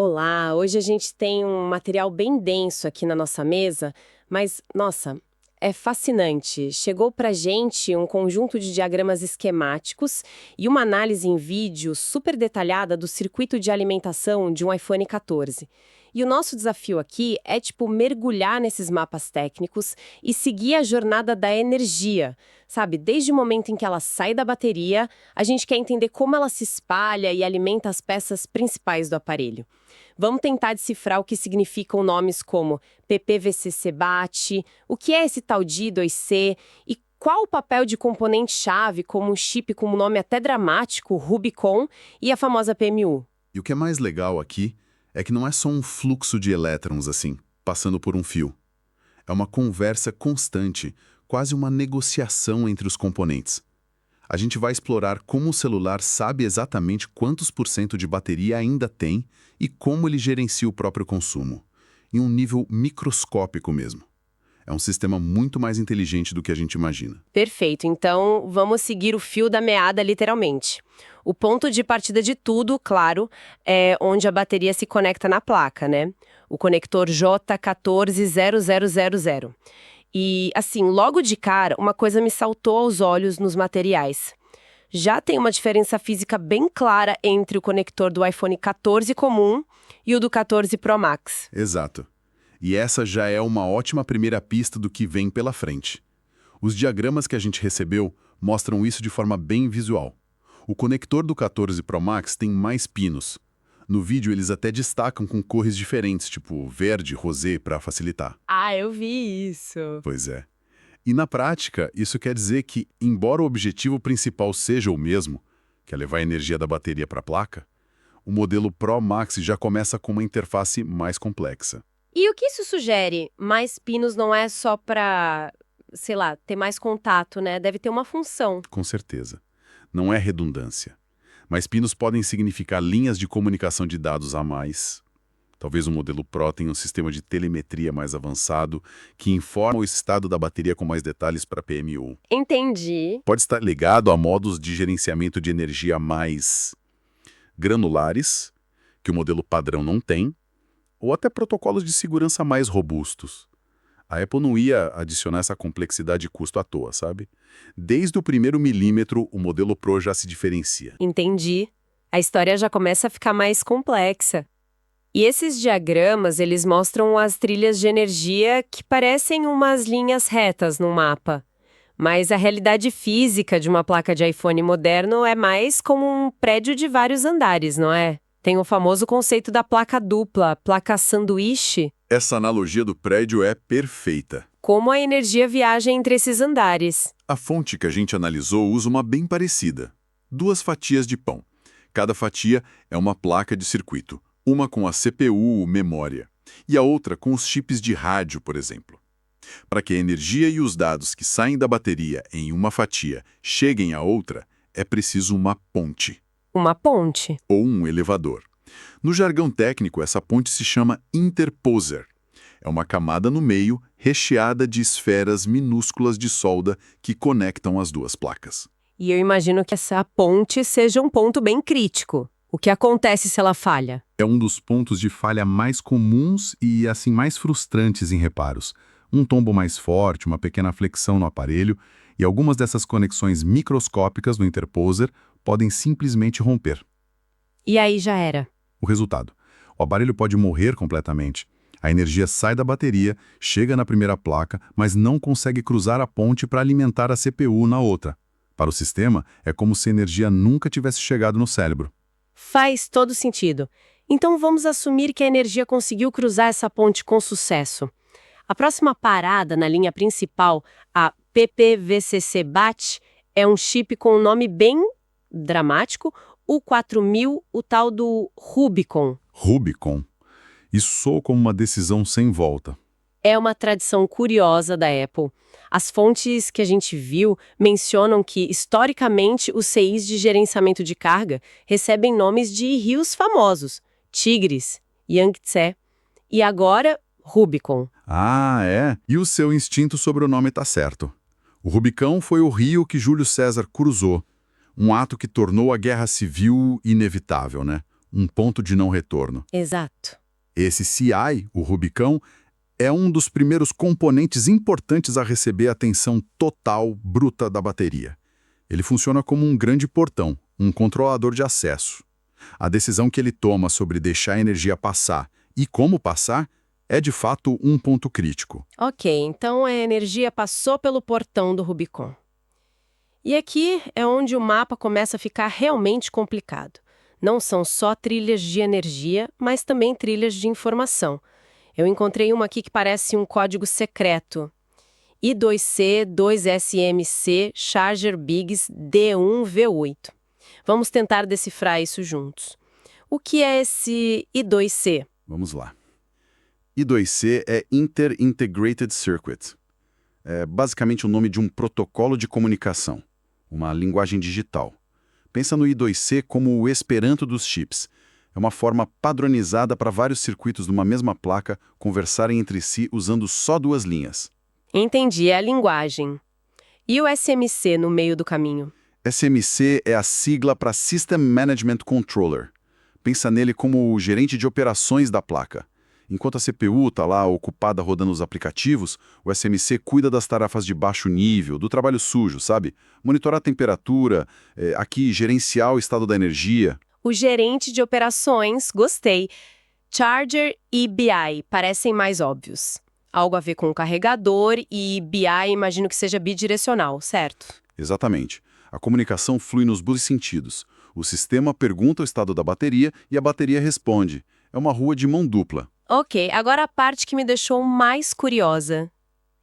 Olá, hoje a gente tem um material bem denso aqui na nossa mesa, mas, nossa, é fascinante. Chegou pra gente um conjunto de diagramas esquemáticos e uma análise em vídeo super detalhada do circuito de alimentação de um iPhone 14. E o nosso desafio aqui é, tipo, mergulhar nesses mapas técnicos e seguir a jornada da energia, sabe? Desde o momento em que ela sai da bateria, a gente quer entender como ela se espalha e alimenta as peças principais do aparelho. Vamos tentar decifrar o que significam nomes como PPVCC-BAT, o que é esse tal de I2C e qual o papel de componente-chave, como um chip com um nome até dramático, Rubicon, e a famosa PMU. E o que é mais legal aqui é que não é só um fluxo de elétrons assim, passando por um fio. É uma conversa constante, quase uma negociação entre os componentes. A gente vai explorar como o celular sabe exatamente quantos por cento de bateria ainda tem e como ele gerencia o próprio consumo, em um nível microscópico mesmo. É um sistema muito mais inteligente do que a gente imagina. Perfeito, então vamos seguir o fio da meada literalmente. O ponto de partida de tudo, claro, é onde a bateria se conecta na placa, né? O conector J14000. E, assim, logo de cara, uma coisa me saltou aos olhos nos materiais. Já tem uma diferença física bem clara entre o conector do iPhone 14 comum e o do 14 Pro Max. Exato. E essa já é uma ótima primeira pista do que vem pela frente. Os diagramas que a gente recebeu mostram isso de forma bem visual. O conector do 14 Pro Max tem mais pinos. No vídeo eles até destacam com cores diferentes, tipo verde, rosé, para facilitar. Ah, eu vi isso. Pois é. E na prática, isso quer dizer que, embora o objetivo principal seja o mesmo, que é levar a energia da bateria para a placa, o modelo Pro Max já começa com uma interface mais complexa. E o que isso sugere? Mais pinos não é só para, sei lá, ter mais contato, né? Deve ter uma função. Com certeza. Não é redundância. Mas pinos podem significar linhas de comunicação de dados a mais. Talvez o modelo Pro tenha um sistema de telemetria mais avançado que informa o estado da bateria com mais detalhes para PMU. Entendi. Pode estar ligado a modos de gerenciamento de energia mais granulares, que o modelo padrão não tem, ou até protocolos de segurança mais robustos. A Apple não ia adicionar essa complexidade e custo à toa, sabe? Desde o primeiro milímetro, o modelo Pro já se diferencia. Entendi. A história já começa a ficar mais complexa. E esses diagramas, eles mostram as trilhas de energia que parecem umas linhas retas no mapa. Mas a realidade física de uma placa de iPhone moderno é mais como um prédio de vários andares, não é? Tem o famoso conceito da placa dupla, placa sanduíche. Essa analogia do prédio é perfeita. Como a energia viaja entre esses andares. A fonte que a gente analisou usa uma bem parecida. 2 fatias de pão. Cada fatia é uma placa de circuito. Uma com a CPU, memória, e a outra com os chips de rádio, por exemplo. Para que a energia e os dados que saem da bateria em uma fatia cheguem à outra, é preciso uma ponte. Uma ponte. Ou um elevador. No jargão técnico, essa ponte se chama interposer. É uma camada no meio, recheada de esferas minúsculas de solda que conectam as 2 placas. E eu imagino que essa ponte seja um ponto bem crítico. O que acontece se ela falha? É um dos pontos de falha mais comuns e, assim, mais frustrantes em reparos. Um tombo mais forte, uma pequena flexão no aparelho, e algumas dessas conexões microscópicas no interposer podem simplesmente romper. E aí já era. O resultado: o aparelho pode morrer completamente. A energia sai da bateria, chega na primeira placa, mas não consegue cruzar a ponte para alimentar a CPU na outra. Para o sistema, é como se a energia nunca tivesse chegado no cérebro. Faz todo sentido. Então vamos assumir que a energia conseguiu cruzar essa ponte com sucesso. A próxima parada na linha principal, a PPVCC-BAT, é um chip com um nome bem dramático, o 4000, o tal do Rubicon. Rubicon. Isso soa como uma decisão sem volta. É uma tradição curiosa da Apple. As fontes que a gente viu mencionam que, historicamente, os CIs de gerenciamento de carga recebem nomes de rios famosos, Tigris, Yangtze, e agora, Rubicon. Ah, é? E o seu instinto sobre o nome tá certo. O Rubicão foi o rio que Júlio César cruzou, um ato que tornou a guerra civil inevitável, né? um ponto de não retorno. Exato. Esse CI, o Rubicão, é um dos primeiros componentes importantes a receber a tensão total bruta da bateria. Ele funciona como um grande portão, um controlador de acesso. A decisão que ele toma sobre deixar a energia passar e como passar é de fato um ponto crítico. Ok, então a energia passou pelo portão do Rubicon. E aqui é onde o mapa começa a ficar realmente complicado. Não são só trilhas de energia, mas também trilhas de informação. Eu encontrei uma aqui que parece um código secreto. I2C 2SMC Charger Biggs D1V8. Vamos tentar decifrar isso juntos. O que é esse I2C? Vamos lá. I2C é Inter-Integrated Circuit. É basicamente o nome de um protocolo de comunicação, uma linguagem digital. Pensa no I2C como o Esperanto dos chips. É uma forma padronizada para vários circuitos de uma mesma placa conversarem entre si usando só duas linhas. Entendi, é a linguagem. E o SMC no meio do caminho? SMC é a sigla para System Management Controller. Pensa nele como o gerente de operações da placa. Enquanto a CPU está lá ocupada rodando os aplicativos, o SMC cuida das tarefas de baixo nível, do trabalho sujo, sabe? Monitorar a temperatura, aqui gerenciar o estado da energia. O gerente de operações, gostei. Charger e BI parecem mais óbvios. Algo a ver com o carregador e BI imagino que seja bidirecional, certo? Exatamente. A comunicação flui nos dois sentidos. O sistema pergunta o estado da bateria e a bateria responde. É uma rua de mão dupla. Ok, agora a parte que me deixou mais curiosa.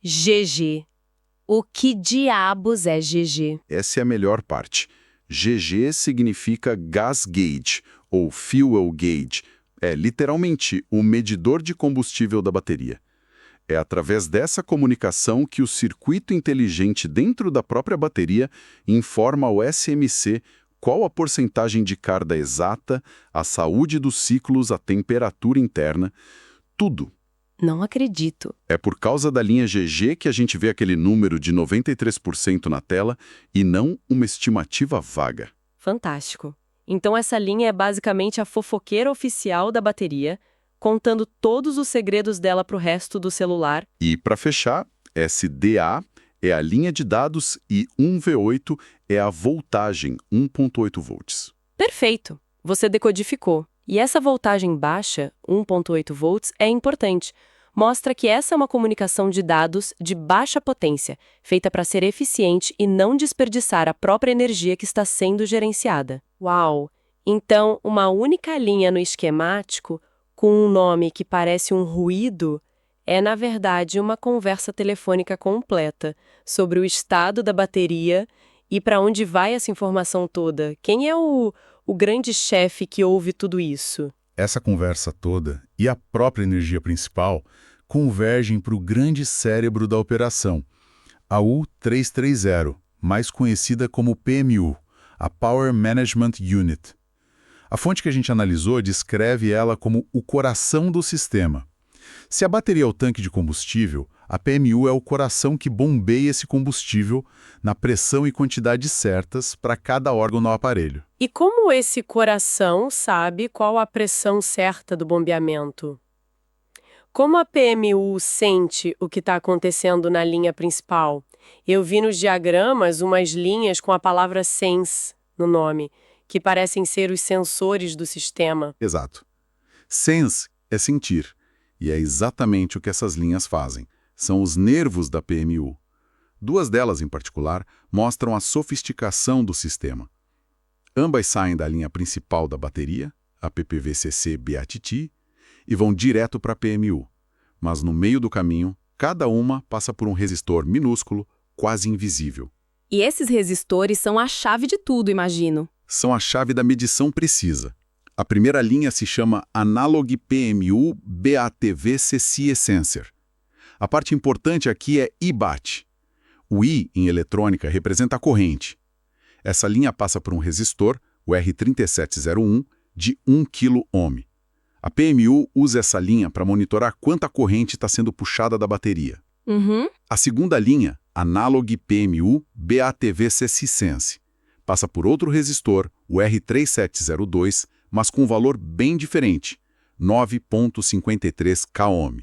GG. O que diabos é GG? Essa é a melhor parte. GG significa Gas Gauge, ou Fuel Gauge. É literalmente o medidor de combustível da bateria. É através dessa comunicação que o circuito inteligente dentro da própria bateria informa ao SMC qual a porcentagem de carga exata, a saúde dos ciclos, a temperatura interna, tudo. Não acredito. É por causa da linha GG que a gente vê aquele número de 93% na tela e não uma estimativa vaga. Fantástico. Então essa linha é basicamente a fofoqueira oficial da bateria, contando todos os segredos dela para o resto do celular. E, para fechar, SDA é a linha de dados e 1V8 é a voltagem, 1.8 volts. Perfeito. Você decodificou. E essa voltagem baixa, 1.8 volts, é importante. Mostra que essa é uma comunicação de dados de baixa potência, feita para ser eficiente e não desperdiçar a própria energia que está sendo gerenciada. Uau! Então, uma única linha no esquemático, com um nome que parece um ruído, é, na verdade, uma conversa telefônica completa sobre o estado da bateria e para onde vai essa informação toda. Quem é o grande chefe que ouve tudo isso? Essa conversa toda e a própria energia principal convergem para o grande cérebro da operação, a U330, mais conhecida como PMU, a Power Management Unit. A fonte que a gente analisou descreve ela como o coração do sistema. Se a bateria é o tanque de combustível, a PMU é o coração que bombeia esse combustível na pressão e quantidade certas para cada órgão no aparelho. E como esse coração sabe qual a pressão certa do bombeamento? Como a PMU sente o que está acontecendo na linha principal? Eu vi nos diagramas umas linhas com a palavra sense no nome, que parecem ser os sensores do sistema. Exato. Sense é sentir, e é exatamente o que essas linhas fazem. São os nervos da PMU. Duas delas, em particular, mostram a sofisticação do sistema. Ambas saem da linha principal da bateria, a PPVCC BATT, e vão direto para a PMU. Mas no meio do caminho, cada uma passa por um resistor minúsculo, quase invisível. E esses resistores são a chave de tudo, imagino. São a chave da medição precisa. A primeira linha se chama Analog PMU BATV-CCIE Sensor. A parte importante aqui é IBAT. O I, em eletrônica, representa a corrente. Essa linha passa por um resistor, o R3701, de 1 kΩ. A PMU usa essa linha para monitorar quanta corrente está sendo puxada da bateria. A segunda linha, Analog PMU BATV-CCI Sense, passa por outro resistor, o R3702, mas com um valor bem diferente, 9,53 kΩ.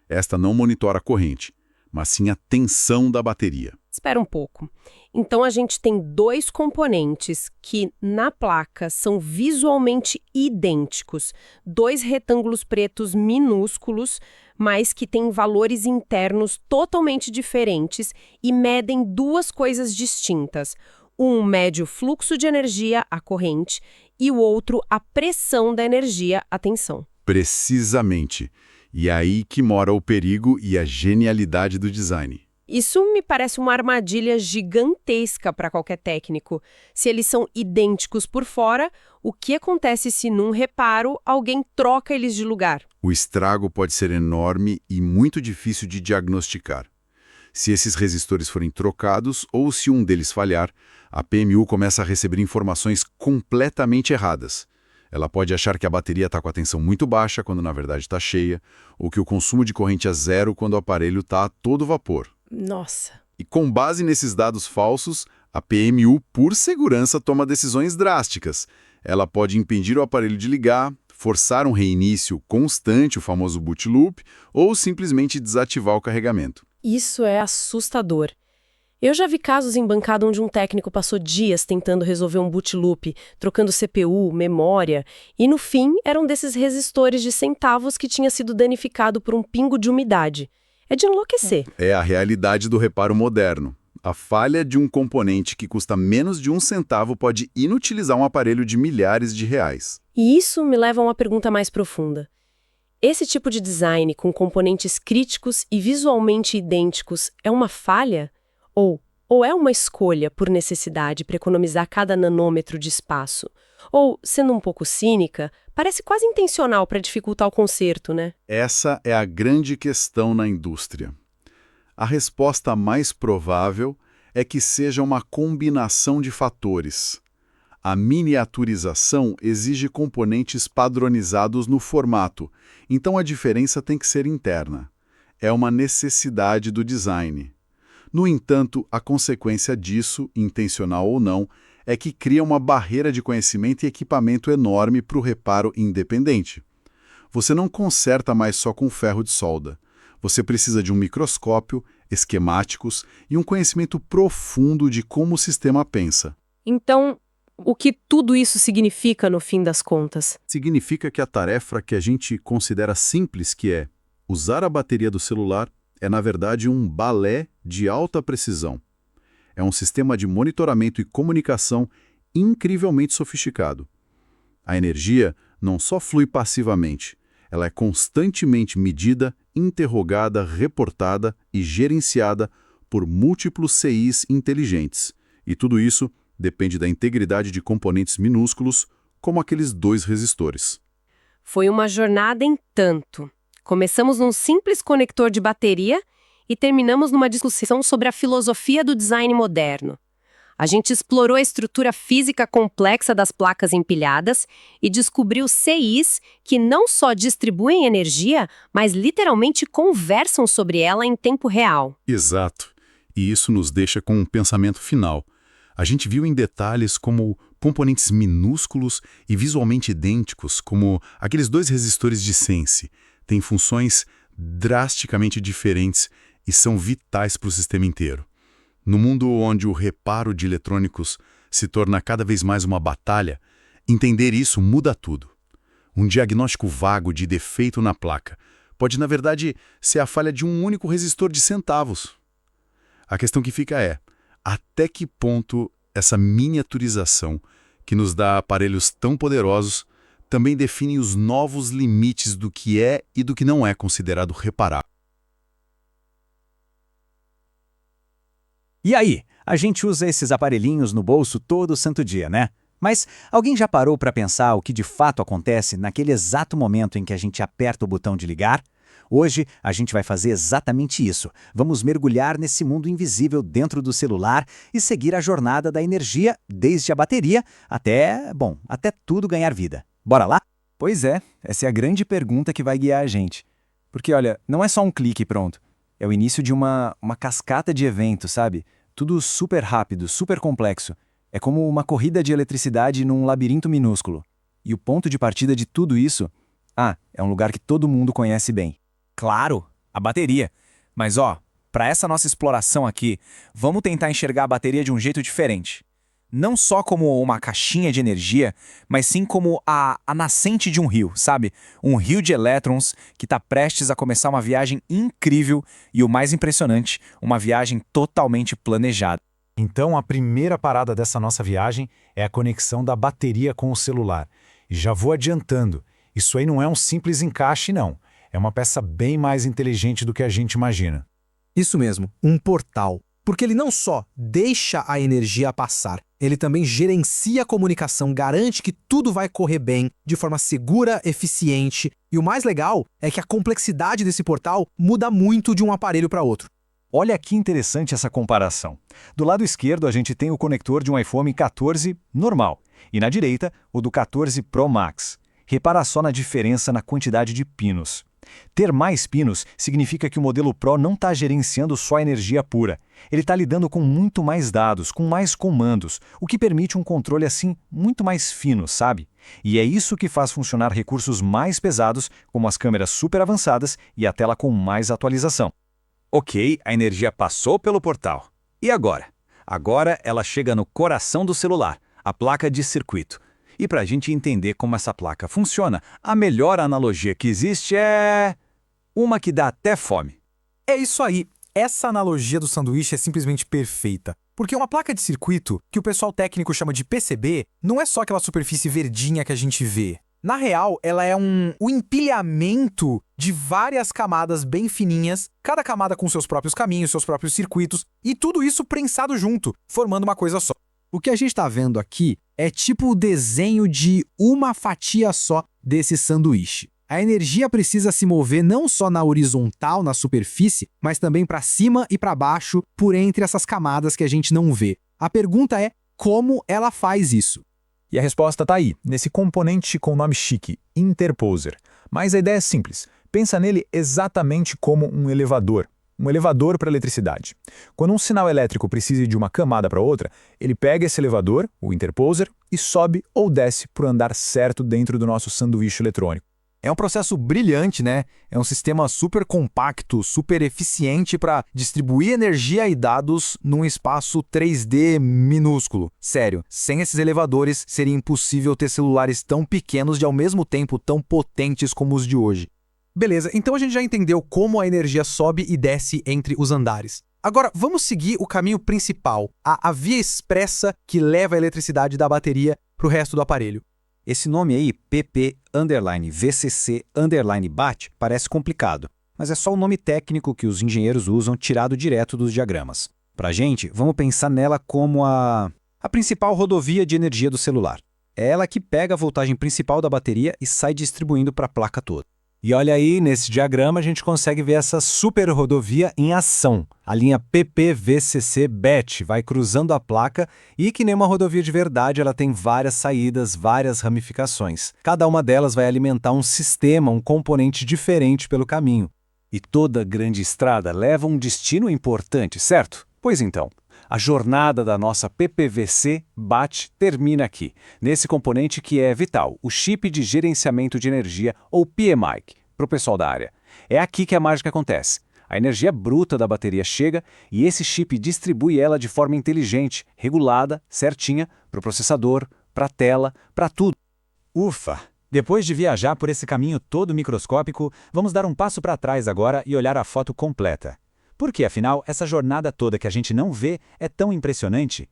Esta não monitora a corrente, mas sim a tensão da bateria. Espera um pouco. Então a gente tem dois componentes que na placa são visualmente idênticos, dois retângulos pretos minúsculos, mas que têm valores internos totalmente diferentes e medem duas coisas distintas. Um mede o fluxo de energia, a corrente, e o outro a pressão da energia, a tensão. Precisamente. E é aí que mora o perigo e a genialidade do design. Isso me parece uma armadilha gigantesca para qualquer técnico. Se eles são idênticos por fora, o que acontece se num reparo alguém troca eles de lugar? O estrago pode ser enorme e muito difícil de diagnosticar. Se esses resistores forem trocados ou se um deles falhar, a PMU começa a receber informações completamente erradas. Ela pode achar que a bateria está com a tensão muito baixa quando na verdade está cheia, ou que o consumo de corrente é zero quando o aparelho está a todo vapor. Nossa. E com base nesses dados falsos, a PMU, por segurança, toma decisões drásticas. Ela pode impedir o aparelho de ligar, forçar um reinício constante, o famoso boot loop, ou simplesmente desativar o carregamento. Isso é assustador. Eu já vi casos em bancada onde um técnico passou dias tentando resolver um boot loop, trocando CPU, memória, e no fim eram desses resistores de centavos que tinha sido danificado por um pingo de umidade. É de enlouquecer. É a realidade do reparo moderno. A falha de um componente que custa menos de 1 centavo pode inutilizar um aparelho de milhares de reais. E isso me leva a uma pergunta mais profunda. Esse tipo de design com componentes críticos e visualmente idênticos é uma falha? Ou é uma escolha por necessidade para economizar cada nanômetro de espaço? Ou, sendo um pouco cínica, parece quase intencional para dificultar o conserto, né? Essa é a grande questão na indústria. A resposta mais provável é que seja uma combinação de fatores. A miniaturização exige componentes padronizados no formato, então a diferença tem que ser interna. É uma necessidade do design. No entanto, a consequência disso, intencional ou não, é que cria uma barreira de conhecimento e equipamento enorme para o reparo independente. Você não conserta mais só com ferro de solda. Você precisa de um microscópio, esquemáticos e um conhecimento profundo de como o sistema pensa. Então, o que tudo isso significa no fim das contas? Significa que a tarefa que a gente considera simples, que é usar a bateria do celular, é na verdade um balé de alta precisão. É um sistema de monitoramento e comunicação incrivelmente sofisticado. A energia não só flui passivamente, ela é constantemente medida, interrogada, reportada e gerenciada por múltiplos CIs inteligentes. E tudo isso depende da integridade de componentes minúsculos, como aqueles 2 resistores. Foi uma jornada em tanto. Começamos num simples conector de bateria e terminamos numa discussão sobre a filosofia do design moderno. A gente explorou a estrutura física complexa das placas empilhadas e descobriu CIs que não só distribuem energia, mas literalmente conversam sobre ela em tempo real. Exato. E isso nos deixa com um pensamento final. A gente viu em detalhes como componentes minúsculos e visualmente idênticos, como aqueles 2 resistores de Sense, têm funções drasticamente diferentes e são vitais para o sistema inteiro. No mundo onde o reparo de eletrônicos se torna cada vez mais uma batalha, entender isso muda tudo. Um diagnóstico vago de defeito na placa pode, na verdade, ser a falha de um único resistor de centavos. A questão que fica é, até que ponto essa miniaturização, que nos dá aparelhos tão poderosos, também define os novos limites do que é e do que não é considerado reparável. E aí, a gente usa esses aparelhinhos no bolso todo santo dia, né? Mas alguém já parou para pensar o que de fato acontece naquele exato momento em que a gente aperta o botão de ligar? Hoje, a gente vai fazer exatamente isso. Vamos mergulhar nesse mundo invisível dentro do celular e seguir a jornada da energia, desde a bateria até tudo ganhar vida. Bora lá? Pois é, essa é a grande pergunta que vai guiar a gente. Porque, olha, não é só um clique e pronto. É o início de uma cascata de eventos, sabe? Tudo super rápido, super complexo. É como uma corrida de eletricidade num labirinto minúsculo. E o ponto de partida de tudo isso? É um lugar que todo mundo conhece bem. Claro, a bateria. Mas para essa nossa exploração aqui, vamos tentar enxergar a bateria de um jeito diferente. Não só como uma caixinha de energia, mas sim como a nascente de um rio, sabe? Um rio de elétrons que está prestes a começar uma viagem incrível e, o mais impressionante, uma viagem totalmente planejada. Então, a primeira parada dessa nossa viagem é a conexão da bateria com o celular. E já vou adiantando, isso aí não é um simples encaixe, não. É uma peça bem mais inteligente do que a gente imagina. Isso mesmo, um portal. Porque ele não só deixa a energia passar, ele também gerencia a comunicação, garante que tudo vai correr bem, de forma segura, eficiente. E o mais legal é que a complexidade desse portal muda muito de um aparelho para outro. Olha que interessante essa comparação. Do lado esquerdo, a gente tem o conector de um iPhone 14 normal, e na direita, o do 14 Pro Max. Repara só na diferença na quantidade de pinos. Ter mais pinos significa que o modelo Pro não está gerenciando só a energia pura. Ele está lidando com muito mais dados, com mais comandos, o que permite um controle assim muito mais fino, sabe? E é isso que faz funcionar recursos mais pesados, como as câmeras super avançadas e a tela com mais atualização. Ok, a energia passou pelo portal. E agora? Agora ela chega no coração do celular, a placa de circuito. E para a gente entender como essa placa funciona, a melhor analogia que existe é uma que dá até fome. É isso aí. Essa analogia do sanduíche é simplesmente perfeita. Porque uma placa de circuito, que o pessoal técnico chama de PCB, não é só aquela superfície verdinha que a gente vê. Na real, ela é o empilhamento de várias camadas bem fininhas, cada camada com seus próprios caminhos, seus próprios circuitos, e tudo isso prensado junto, formando uma coisa só. O que a gente está vendo aqui é tipo o desenho de uma fatia só desse sanduíche. A energia precisa se mover não só na horizontal, na superfície, mas também para cima e para baixo, por entre essas camadas que a gente não vê. A pergunta é como ela faz isso? E a resposta está aí, nesse componente com o nome chique, interposer. Mas a ideia é simples. Pensa nele exatamente como um elevador para eletricidade. Quando um sinal elétrico precisa de uma camada para outra, ele pega esse elevador, o interposer, e sobe ou desce para o andar certo dentro do nosso sanduíche eletrônico. É um processo brilhante, né? É um sistema super compacto, super eficiente para distribuir energia e dados num espaço 3D minúsculo. Sério, sem esses elevadores seria impossível ter celulares tão pequenos e ao mesmo tempo tão potentes como os de hoje. Beleza, então a gente já entendeu como a energia sobe e desce entre os andares. Agora, vamos seguir o caminho principal, a via expressa que leva a eletricidade da bateria para o resto do aparelho. Esse nome aí, PP_VCC_BAT, parece complicado, mas é só o nome técnico que os engenheiros usam tirado direto dos diagramas. Pra gente, vamos pensar nela como a principal rodovia de energia do celular. É ela que pega a voltagem principal da bateria e sai distribuindo para a placa toda. E olha aí, nesse diagrama a gente consegue ver essa super rodovia em ação. A linha PPVCC-BAT vai cruzando a placa e, que nem uma rodovia de verdade, ela tem várias saídas, várias ramificações. Cada uma delas vai alimentar um sistema, um componente diferente pelo caminho. E toda grande estrada leva a um destino importante, certo? Pois então, a jornada da nossa PPVC-BAT termina aqui, nesse componente que é vital, o chip de gerenciamento de energia, ou PMIC, para o pessoal da área. É aqui que a mágica acontece. A energia bruta da bateria chega e esse chip distribui ela de forma inteligente, regulada, certinha, para o processador, para a tela, para tudo. Ufa! Depois de viajar por esse caminho todo microscópico, vamos dar um passo para trás agora e olhar a foto completa. Por que, afinal, essa jornada toda que a gente não vê é tão impressionante?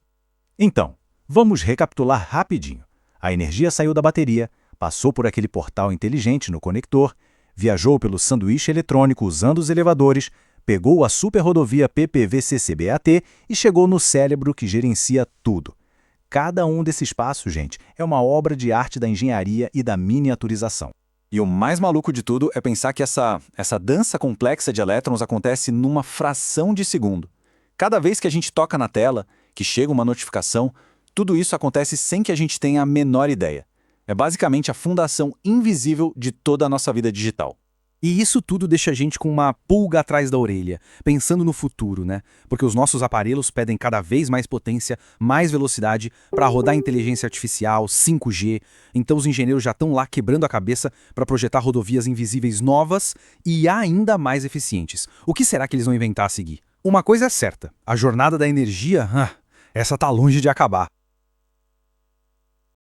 Então, vamos recapitular rapidinho. A energia saiu da bateria, passou por aquele portal inteligente no conector, viajou pelo sanduíche eletrônico usando os elevadores, pegou a superrodovia PPVCC-BAT e chegou no cérebro que gerencia tudo. Cada um desses passos, gente, é uma obra de arte da engenharia e da miniaturização. E o mais maluco de tudo é pensar que essa dança complexa de elétrons acontece numa fração de segundo. Cada vez que a gente toca na tela, que chega uma notificação, tudo isso acontece sem que a gente tenha a menor ideia. É basicamente a fundação invisível de toda a nossa vida digital. E isso tudo deixa a gente com uma pulga atrás da orelha, pensando no futuro, né? Porque os nossos aparelhos pedem cada vez mais potência, mais velocidade para rodar inteligência artificial, 5G. Então os engenheiros já estão lá quebrando a cabeça para projetar rodovias invisíveis novas e ainda mais eficientes. O que será que eles vão inventar a seguir? Uma coisa é certa, a jornada da energia, essa tá longe de acabar.